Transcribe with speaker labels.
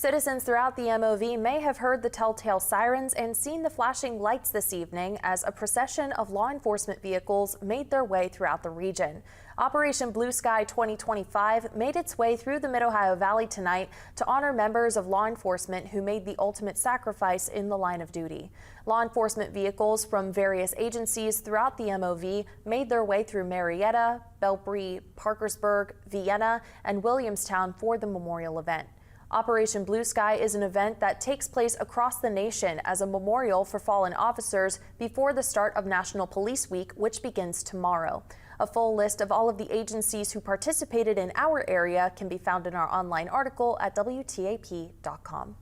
Speaker 1: Citizens throughout the MOV may have heard the telltale sirens and seen the flashing lights this evening as a procession of law enforcement vehicles made their way throughout the region. Operation Blue Sky 2025 made its way through the Mid-Ohio Valley tonight to honor members of law enforcement who made the ultimate sacrifice in the line of duty. Law enforcement vehicles from various agencies throughout the MOV made their way through Marietta, Belpre, Parkersburg, Vienna, and Williamstown for the memorial event. Operation Blue Sky is an event that takes place across the nation as a memorial for fallen officers before the start of National Police Week, which begins tomorrow. A full list of all of the agencies who participated in our area can be found in our online article at WTAP.com.